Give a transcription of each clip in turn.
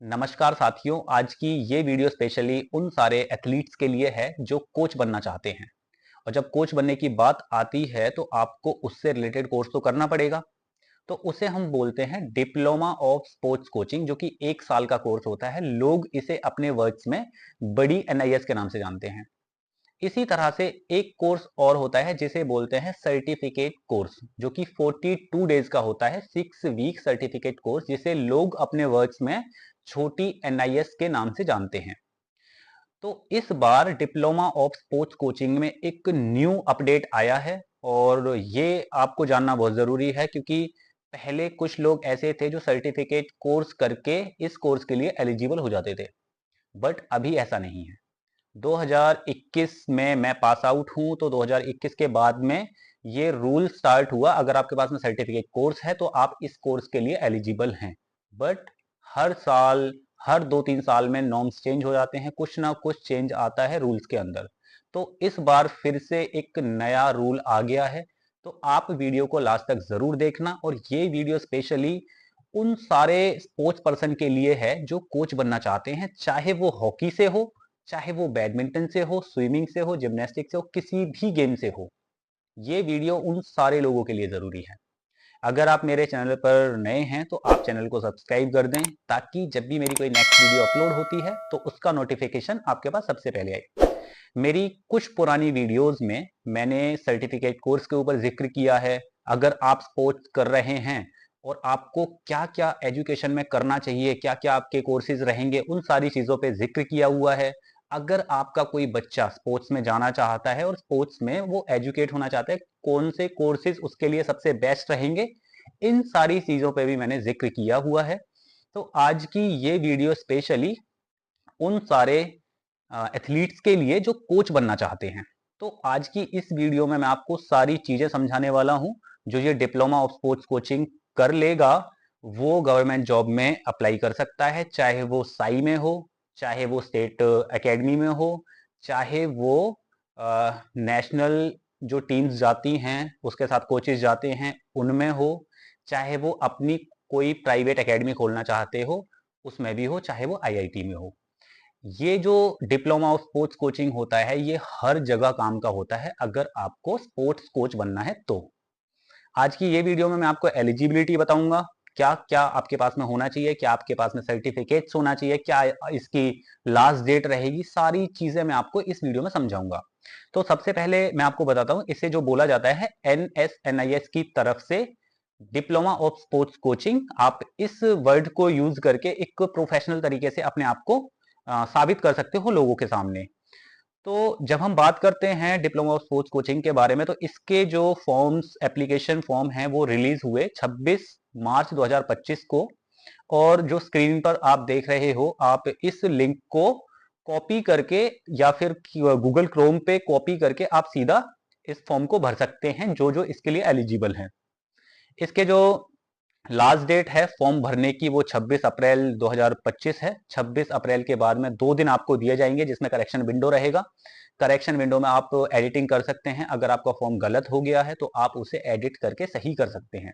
नमस्कार साथियों, आज की ये वीडियो स्पेशली उन सारे एथलीट्स के लिए है जो कोच बनना चाहते हैं। और जब कोच बनने की बात आती है तो आपको उससे रिलेटेड कोर्स तो करना पड़ेगा। तो उसे हम बोलते हैं डिप्लोमा ऑफ स्पोर्ट्स कोचिंग, जो कि 1 साल का कोर्स होता है। लोग इसे अपने वर्ड्स में बड़ी NIS के नाम से जानते हैं। इसी तरह से एक कोर्स और होता है जिसे बोलते हैं सर्टिफिकेट कोर्स, जो कि 42 डेज का होता है। 6 वीक सर्टिफिकेट कोर्स, जिसे लोग अपने वर्ड्स में छोटी NIS के नाम से जानते हैं। तो इस बार डिप्लोमा ऑफ स्पोर्ट्स कोचिंग में एक न्यू अपडेट आया है, और ये आपको जानना बहुत जरूरी है, क्योंकि पहले कुछ लोग ऐसे थे जो सर्टिफिकेट कोर्स करके इस कोर्स के लिए एलिजिबल हो जाते थे, बट अभी ऐसा नहीं है। 2021 में मैं पास आउट हूं, तो 2021 के बाद में ये रूल स्टार्ट हुआ। अगर आपके पास में सर्टिफिकेट कोर्स है तो आप इस कोर्स के लिए एलिजिबल हैं। बट हर साल, हर 2-3 साल में नॉर्म्स चेंज हो जाते हैं, कुछ ना कुछ चेंज आता है रूल्स के अंदर। तो इस बार फिर से एक नया रूल आ गया है। तो आप वीडियो को लास्ट तक जरूर देखना, और ये वीडियो स्पेशली उन सारे स्पोर्ट्स पर्सन के लिए है जो कोच बनना चाहते हैं, चाहे वो हॉकी से हो, चाहे वो बैडमिंटन से हो, स्विमिंग से हो, जिम्नास्टिक से हो, किसी भी गेम से हो। ये वीडियो उन सारे लोगों के लिए जरूरी है। अगर आप मेरे चैनल पर नए हैं तो आप चैनल को सब्सक्राइब कर दें, ताकि जब भी मेरी कोई नेक्स्ट वीडियो अपलोड होती है तो उसका नोटिफिकेशन आपके पास सबसे पहले आए। मेरी कुछ पुरानी वीडियोस में मैंने सर्टिफिकेट कोर्स के ऊपर जिक्र किया है। अगर आप स्पोर्ट्स कर रहे हैं और आपको क्या क्या एजुकेशन में करना चाहिए, क्या क्या आपके कोर्सेज रहेंगे, उन सारी चीज़ों पे जिक्र किया हुआ है। अगर आपका कोई बच्चा स्पोर्ट्स में जाना चाहता है और स्पोर्ट्स में वो एजुकेट होना चाहता है, कौन से कोर्सेज उसके लिए सबसे बेस्ट रहेंगे, इन सारी चीज़ों पे भी मैंने जिक्र किया हुआ है। तो आज की ये वीडियो स्पेशली उन सारे एथलीट्स के लिए जो कोच बनना चाहते हैं। तो आज की इस वीडियो में मैं आपको सारी चीजें समझाने वाला हूं। जो ये डिप्लोमा ऑफ स्पोर्ट्स कोचिंग कर लेगा, वो गवर्नमेंट जॉब में अप्लाई कर सकता है, चाहे वो साई में हो, चाहे वो स्टेट एकेडमी में हो, चाहे वो नेशनल जो टीम्स जाती हैं उसके साथ कोचेस जाते हैं उनमें हो, चाहे वो अपनी कोई प्राइवेट एकेडमी खोलना चाहते हो उसमें भी हो, चाहे वो IIT में हो। ये जो डिप्लोमा ऑफ स्पोर्ट्स कोचिंग होता है ये हर जगह काम का होता है, अगर आपको स्पोर्ट्स कोच बनना है तो। आज की ये वीडियो में मैं आपको एलिजिबिलिटी बताऊंगा, क्या क्या आपके पास में होना चाहिए, क्या आपके पास में सर्टिफिकेट्स होना चाहिए, क्या इसकी लास्ट डेट रहेगी, सारी चीजें मैं आपको इस वीडियो में समझाऊंगा। तो सबसे पहले मैं आपको बताता हूं, इसे जो बोला जाता है NSNIS की तरफ से डिप्लोमा ऑफ स्पोर्ट्स कोचिंग। आप इस वर्ड को यूज करके एक प्रोफेशनल तरीके से अपने आप को साबित कर सकते हो लोगों के सामने। तो जब हम बात करते हैं डिप्लोमा ऑफ स्पोर्ट्स कोचिंग के बारे में, तो इसके जो फॉर्म्स, एप्लीकेशन फॉर्म हैं, वो रिलीज हुए 26 मार्च 2025 को। और जो स्क्रीन पर आप देख रहे हो, आप इस लिंक को कॉपी करके या फिर गूगल क्रोम पे कॉपी करके आप सीधा इस फॉर्म को भर सकते हैं, जो जो इसके लिए एलिजिबल हैं। इसके जो लास्ट डेट है फॉर्म भरने की, वो 26 अप्रैल 2025 है। 26 अप्रैल के बाद में 2 दिन आपको दिए जाएंगे, जिसमें करेक्शन विंडो रहेगा। करेक्शन विंडो में आप एडिटिंग कर सकते हैं। अगर आपका फॉर्म गलत हो गया है तो आप उसे एडिट करके सही कर सकते हैं।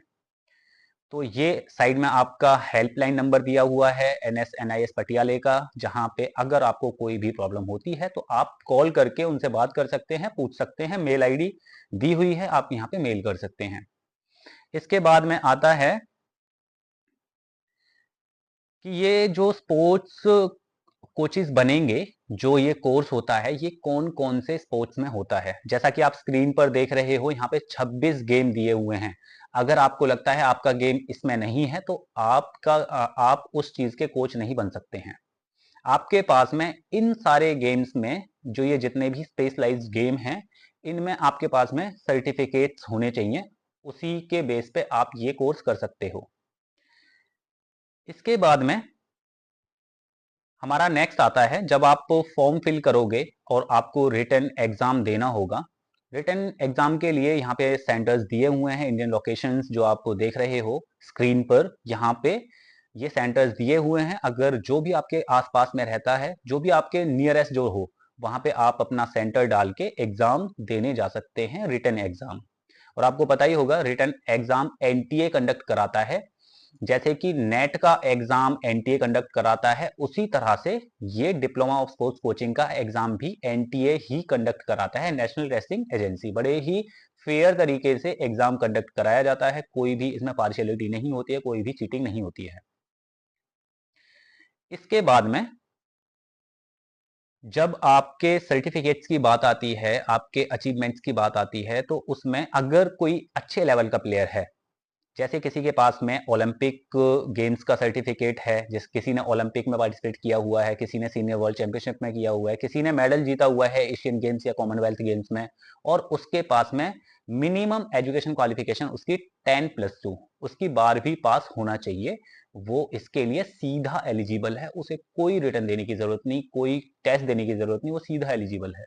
तो ये साइड में आपका हेल्पलाइन नंबर दिया हुआ है NSNIS पटियाले का, जहां पे अगर आपको कोई भी प्रॉब्लम होती है तो आप कॉल करके उनसे बात कर सकते हैं, पूछ सकते हैं। मेल ID दी हुई है, आप यहाँ पे मेल कर सकते हैं। इसके बाद में आता है कि ये जो स्पोर्ट्स कोचेस बनेंगे, जो ये कोर्स होता है, ये कौन कौन से स्पोर्ट्स में होता है। जैसा कि आप स्क्रीन पर देख रहे हो, यहाँ पे 26 गेम दिए हुए हैं। अगर आपको लगता है आपका गेम इसमें नहीं है तो आप उस चीज के कोच नहीं बन सकते हैं। आपके पास में इन सारे गेम्स में, जो ये जितने भी स्पेशलाइज्ड गेम हैं, इनमें आपके पास में सर्टिफिकेट्स होने चाहिए। उसी के बेस पे आप ये कोर्स कर सकते हो। इसके बाद में हमारा नेक्स्ट आता है, जब आप फॉर्म फिल करोगे और आपको रिटन एग्जाम देना होगा। रिटन एग्जाम के लिए यहाँ पे सेंटर्स दिए हुए हैं, इंडियन लोकेशंस जो आप देख रहे हो स्क्रीन पर, यहाँ पे ये सेंटर्स दिए हुए हैं। अगर जो भी आपके आसपास में रहता है, जो भी आपके नियरेस्ट जो हो, वहां पे आप अपना सेंटर डाल के एग्जाम देने जा सकते हैं, रिटन एग्जाम। और आपको पता ही होगा, रिटन एग्जाम NTA कंडक्ट कराता है। जैसे कि नेट का एग्जाम एनटीए कंडक्ट कराता है, उसी तरह से ये डिप्लोमा ऑफ स्पोर्ट्स कोचिंग का एग्जाम भी एनटीए ही कंडक्ट कराता है, नेशनल टेस्टिंग एजेंसी। बड़े ही फेयर तरीके से एग्जाम कंडक्ट कराया जाता है, कोई भी इसमें पार्शियलिटी नहीं होती है, कोई भी चीटिंग नहीं होती है। इसके बाद में जब आपके सर्टिफिकेट्स की बात आती है, आपके अचीवमेंट्स की बात आती है, तो उसमें अगर कोई अच्छे लेवल का प्लेयर है, जैसे किसी के पास में ओलंपिक गेम्स का सर्टिफिकेट है, जिस किसी ने ओलंपिक में पार्टिसिपेट किया हुआ है, किसी ने सीनियर वर्ल्ड चैंपियनशिप में किया हुआ है, किसी ने मेडल जीता हुआ है एशियन गेम्स या कॉमनवेल्थ गेम्स में, और उसके पास में मिनिमम एजुकेशन क्वालिफिकेशन उसकी 10+2, उसकी 12वीं पास होना चाहिए, वो इसके लिए सीधा एलिजिबल है। उसे कोई रिटर्न देने की जरूरत नहीं, कोई टेस्ट देने की जरूरत नहीं, वो सीधा एलिजिबल है।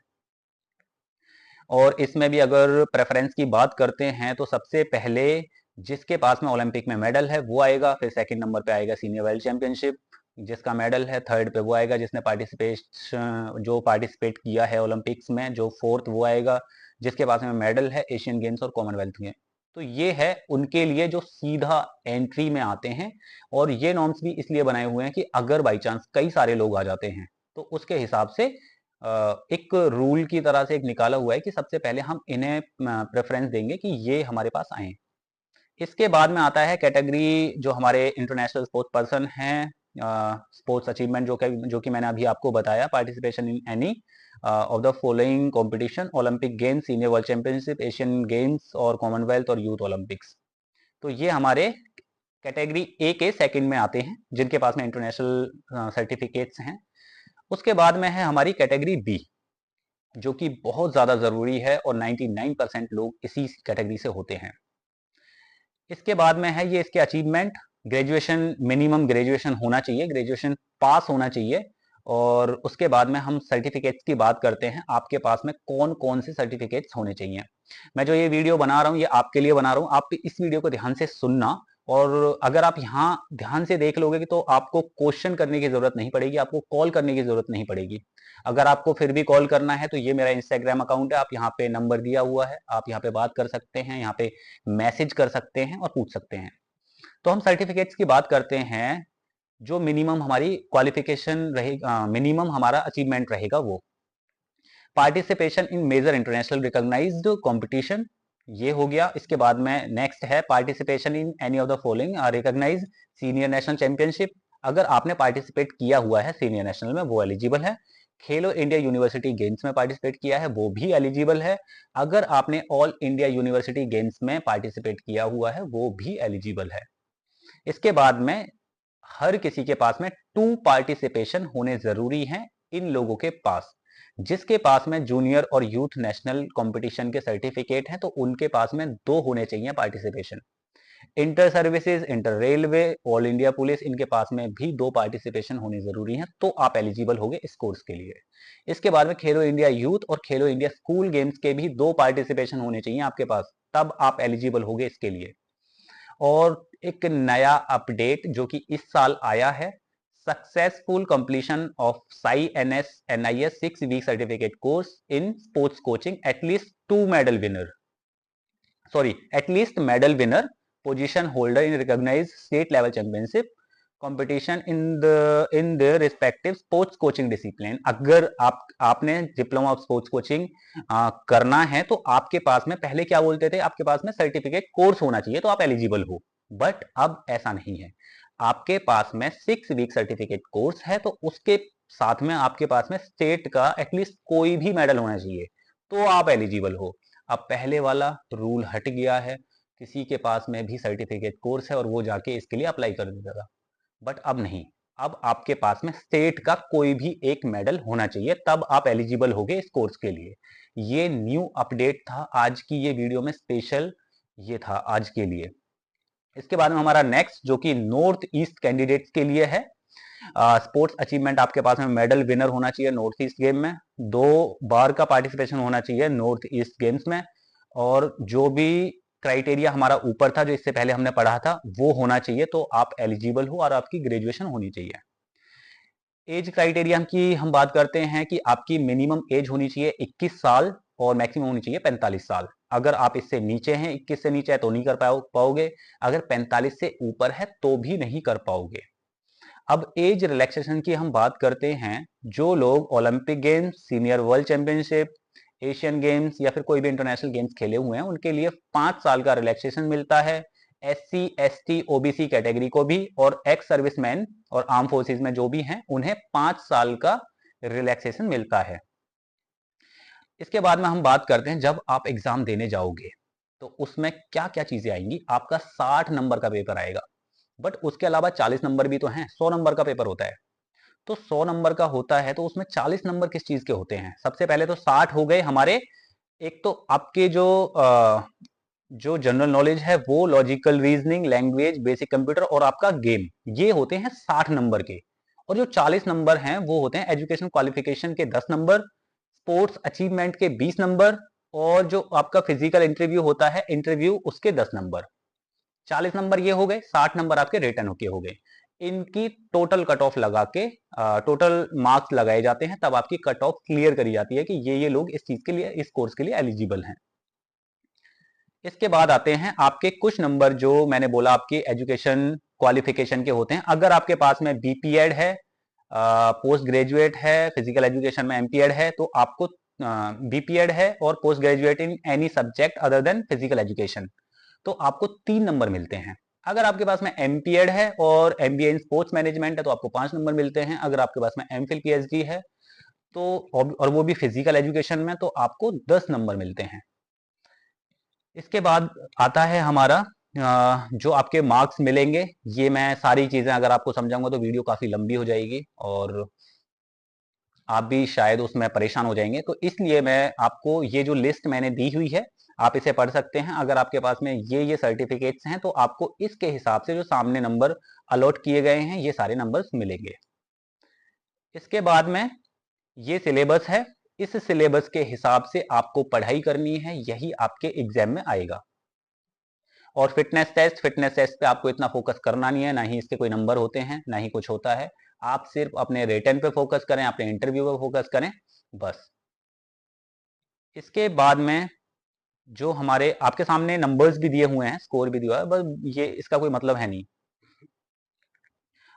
और इसमें भी अगर प्रेफरेंस की बात करते हैं तो सबसे पहले जिसके पास में ओलंपिक में मेडल है वो आएगा, फिर सेकंड नंबर पे आएगा सीनियर वर्ल्ड चैंपियनशिप जिसका मेडल है, थर्ड पे वो आएगा जिसने पार्टिसिपेट किया है ओलंपिक्स में, जो फोर्थ वो आएगा जिसके पास में मेडल है एशियन गेम्स और कॉमनवेल्थ में। तो ये है उनके लिए जो सीधा एंट्री में आते हैं। और ये नॉर्म्स भी इसलिए बनाए हुए हैं कि अगर बाई चांस कई सारे लोग आ जाते हैं तो उसके हिसाब से एक रूल की तरह से एक निकाला हुआ है कि सबसे पहले हम इन्हें प्रेफरेंस देंगे कि ये हमारे पास आए। इसके बाद में आता है कैटेगरी जो हमारे इंटरनेशनल स्पोर्ट्स पर्सन हैं, स्पोर्ट्स अचीवमेंट जो कि मैंने अभी आपको बताया, participation in any of the following competition, Olympic games, senior world championship, Asian games और कॉमनवेल्थ और यूथ ओलंपिक्स। तो ये हमारे कैटेगरी ए के सेकंड में आते हैं जिनके पास में इंटरनेशनल सर्टिफिकेट्स हैं। उसके बाद में है हमारी कैटेगरी बी, जो कि बहुत ज्यादा जरूरी है और 99% लोग इसी कैटेगरी से होते हैं। इसके बाद में है ये इसके अचीवमेंट, ग्रेजुएशन, मिनिमम ग्रेजुएशन होना चाहिए, ग्रेजुएशन पास होना चाहिए। और उसके बाद में हम सर्टिफिकेट्स की बात करते हैं, आपके पास में कौन कौन से सर्टिफिकेट्स होने चाहिए। मैं जो ये वीडियो बना रहा हूँ ये आपके लिए बना रहा हूँ, आप इस वीडियो को ध्यान से सुनना। और अगर आप यहाँ ध्यान से देख लोगे तो आपको क्वेश्चन करने की जरूरत नहीं पड़ेगी, आपको कॉल करने की जरूरत नहीं पड़ेगी। अगर आपको फिर भी कॉल करना है तो ये मेरा इंस्टाग्राम अकाउंट है, आप यहाँ पे नंबर दिया हुआ है, आप यहाँ पे बात कर सकते हैं, यहाँ पे मैसेज कर सकते हैं और पूछ सकते हैं। तो हम सर्टिफिकेट्स की बात करते हैं, जो मिनिमम हमारी क्वालिफिकेशन रहेगा, मिनिमम हमारा अचीवमेंट रहेगा वो participation in major international recognised competition, ये हो गया। इसके बाद में नेक्स्ट है participation in any of the following recognise senior national championship, अगर आपने पार्टिसिपेट किया हुआ है सीनियर नेशनल में वो एलिजिबल है। खेलो इंडिया यूनिवर्सिटी गेम्स में पार्टिसिपेट किया है वो भी एलिजिबल है। अगर आपने ऑल इंडिया यूनिवर्सिटी गेम्स में पार्टिसिपेट किया हुआ है वो भी एलिजिबल है। इसके बाद में हर किसी के पास में 2 पार्टिसिपेशन होने जरूरी हैं इन लोगों के पास। जिसके पास में जूनियर और यूथ नेशनल कंपटीशन के सर्टिफिकेट हैं तो उनके पास में 2 होने चाहिए participation. Inter services, inter railway, all India police, इनके पास में भी 2 पार्टिसिपेशन होने जरूरी हैं, तो आप एलिजिबल होंगे इस कोर्स के लिए। इसके बाद में खेलो इंडिया यूथ और खेलो इंडिया स्कूल गेम्स के भी 2 पार्टिसिपेशन होने चाहिए आपके पास, तब आप एलिजिबल होंगे इसके लिए। और एक नया अपडेट जो कि इस साल आया है, successful completion of SAI NS NIS 6 week certificate course in sports coaching, at least medal winner position holder in recognised state level championship competition in the respective sports coaching discipline. अगर आपने डिप्लोमा ऑफ स्पोर्ट्स कोचिंग करना है तो आपके पास में, पहले क्या बोलते थे, आपके पास में सर्टिफिकेट कोर्स होना चाहिए तो आप एलिजिबल हो, बट अब ऐसा नहीं है। आपके पास में 6 वीक सर्टिफिकेट कोर्स है तो उसके साथ में आपके पास में स्टेट का एटलीस्ट कोई भी मेडल होना चाहिए तो आप एलिजिबल हो। अब पहले वाला रूल हट गया है, किसी के पास में भी सर्टिफिकेट कोर्स है और वो जाके इसके लिए अप्लाई कर देता था, बट अब नहीं। अब आपके पास में स्टेट का कोई भी एक मेडल होना चाहिए तब आप एलिजिबल होगे इस कोर्स के लिए। ये न्यू अपडेट था, आज की ये वीडियो में स्पेशल ये था आज के लिए। इसके बाद में हमारा नेक्स्ट जो कि नॉर्थ ईस्ट कैंडिडेट्स के लिए है, स्पोर्ट्स अचीवमेंट आपके पास में मेडल विनर होना चाहिए नॉर्थ ईस्ट गेम में, 2 बार का पार्टिसिपेशन होना चाहिए नॉर्थ ईस्ट गेम्स में, और जो भी क्राइटेरिया हमारा ऊपर था जो इससे पहले हमने पढ़ा था वो होना चाहिए तो आप एलिजिबल हो, और आपकी ग्रेजुएशन होनी चाहिए। एज क्राइटेरिया की हम बात करते हैं कि आपकी मिनिमम एज होनी चाहिए 21 साल और मैक्सिमम होनी चाहिए 45 साल। अगर आप इससे नीचे हैं, 21 से नीचे है तो नहीं कर पाओगे, अगर 45 से ऊपर है तो भी नहीं कर पाओगे। अब एज रिलैक्सेशन की हम बात करते हैं। जो लोग Olympic games, senior world championship, Asian games या फिर कोई भी इंटरनेशनल गेम्स खेले हुए हैं, उनके लिए 5 साल का रिलैक्सेशन मिलता है। SC, ST, OBC कैटेगरी को भी, और एक्स सर्विसमैन और आर्म फोर्सेस में जो भी हैं उन्हें 5 साल का रिलैक्सेशन मिलता है। इसके बाद में हम बात करते हैं जब आप एग्जाम देने जाओगे तो उसमें क्या क्या चीजें आएंगी। आपका 60 नंबर का पेपर आएगा, बट उसके अलावा 40 नंबर भी तो हैं। 100 नंबर का पेपर होता है, तो 100 नंबर का होता है तो उसमें 40 नंबर किस चीज के होते हैं? सबसे पहले तो 60 हो गए हमारे, एक तो आपके जो जनरल नॉलेज है वो, logical reasoning, language, basic computer और आपका गेम, ये होते हैं 60 नंबर के। और जो 40 नंबर हैं वो होते हैं एजुकेशन क्वालिफिकेशन के 10 नंबर, स्पोर्ट्स अचीवमेंट के 20 नंबर, और जो आपका फिजिकल इंटरव्यू होता है, इंटरव्यू, उसके 10 नंबर। 40 नंबर ये हो गए, 60 नंबर आपके रिटर्न के हो गए। इनकी टोटल कट ऑफ लगा के टोटल मार्क्स लगाए जाते हैं, तब आपकी कट ऑफ क्लियर करी जाती है कि ये लोग इस चीज के लिए, इस कोर्स के लिए एलिजिबल हैं। इसके बाद आते हैं आपके कुछ नंबर, जो मैंने बोला आपके एजुकेशन क्वालिफिकेशन के होते हैं। अगर आपके पास में BPEd है, पोस्ट ग्रेजुएट है, फिजिकल एजुकेशन में MPEd है, तो आपको BPEd है और post graduate in any subject other than physical education, तो आपको 3 नंबर मिलते हैं। अगर आपके पास में MPEd है और MBA इन स्पोर्ट्स मैनेजमेंट है तो आपको 5 नंबर मिलते हैं। अगर आपके पास में MPhil PhD है तो, और वो भी फिजिकल एजुकेशन में, तो आपको 10 नंबर मिलते हैं। इसके बाद आता है हमारा जो आपके मार्क्स मिलेंगे। ये मैं सारी चीजें अगर आपको समझाऊंगा तो वीडियो काफी लंबी हो जाएगी और आप भी शायद उसमें परेशान हो जाएंगे, तो इसलिए मैं आपको ये जो लिस्ट मैंने दी हुई है आप इसे पढ़ सकते हैं। अगर आपके पास में ये सर्टिफिकेट्स हैं तो आपको इसके हिसाब से जो सामने नंबर अलॉट किए गए हैं ये सारे नंबर्स मिलेंगे। इसके बाद में ये सिलेबस है, इस सिलेबस के हिसाब से आपको पढ़ाई करनी है, यही आपके एग्जाम में आएगा। और फिटनेस टेस्ट पे आपको इतना फोकस करना नहीं है, ना ही इसके कोई नंबर होते हैं, ना ही कुछ होता है। आप सिर्फ अपने रिटन पे फोकस करें, अपने इंटरव्यू पे फोकस करें, बस। इसके बाद में जो हमारे आपके सामने नंबर्स भी दिए हुए हैं, स्कोर भी दिया हुआ है, बस ये इसका कोई मतलब है नहीं।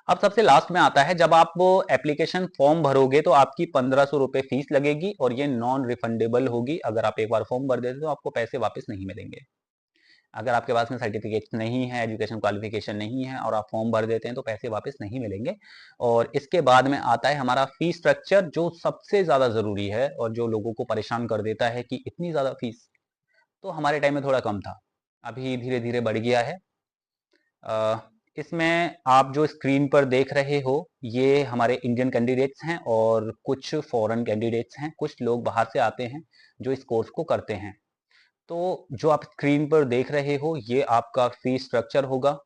अब सबसे लास्ट में आता है, जब आप वो एप्लीकेशन फॉर्म भरोगे तो आपकी 1500 रुपए फीस लगेगी और ये नॉन रिफंडेबल होगी। अगर आप एक बार फॉर्म भर देते तो आपको पैसे वापस नहीं मिलेंगे। अगर आपके पास में सर्टिफिकेट नहीं है, एजुकेशन क्वालिफिकेशन नहीं है और आप फॉर्म भर देते हैं तो पैसे वापस नहीं मिलेंगे। और इसके बाद में आता है हमारा फीस स्ट्रक्चर, जो सबसे ज़्यादा ज़रूरी है और जो लोगों को परेशान कर देता है कि इतनी ज़्यादा फीस। तो हमारे टाइम में थोड़ा कम था, अभी धीरे धीरे बढ़ गया है। इसमें आप जो स्क्रीन पर देख रहे हो ये हमारे इंडियन कैंडिडेट्स हैं और कुछ फॉरेन कैंडिडेट्स हैं, कुछ लोग बाहर से आते हैं जो इस कोर्स को करते हैं। तो जो आप स्क्रीन पर देख रहे हो ये आपका फीस स्ट्रक्चर होगा,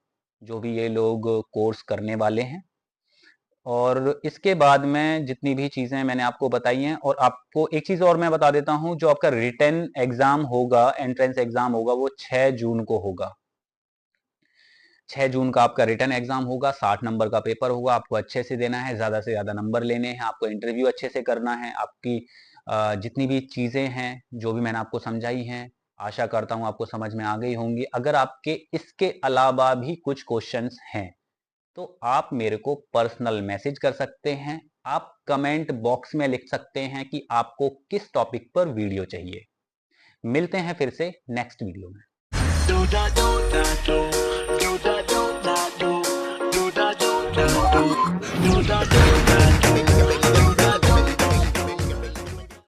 जो भी ये लोग कोर्स करने वाले हैं। और इसके बाद में जितनी भी चीज़ें मैंने आपको बताई हैं, और आपको एक चीज़ और मैं बता देता हूँ, जो आपका रिटन एग्ज़ाम होगा, एंट्रेंस एग्ज़ाम होगा, वो 6 जून को होगा। 6 जून का आपका रिटन एग्ज़ाम होगा, 60 नंबर का पेपर होगा, आपको अच्छे से देना है, ज़्यादा से ज़्यादा नंबर लेने हैं, आपको इंटरव्यू अच्छे से करना है। आपकी जितनी भी चीज़ें हैं, जो भी मैंने आपको समझाई हैं, आशा करता हूँ आपको समझ में आ गई होंगी। अगर आपके इसके अलावा भी कुछ क्वेश्चंस हैं तो आप मेरे को पर्सनल मैसेज कर सकते हैं, आप कमेंट बॉक्स में लिख सकते हैं कि आपको किस टॉपिक पर वीडियो चाहिए। मिलते हैं फिर से नेक्स्ट वीडियो में।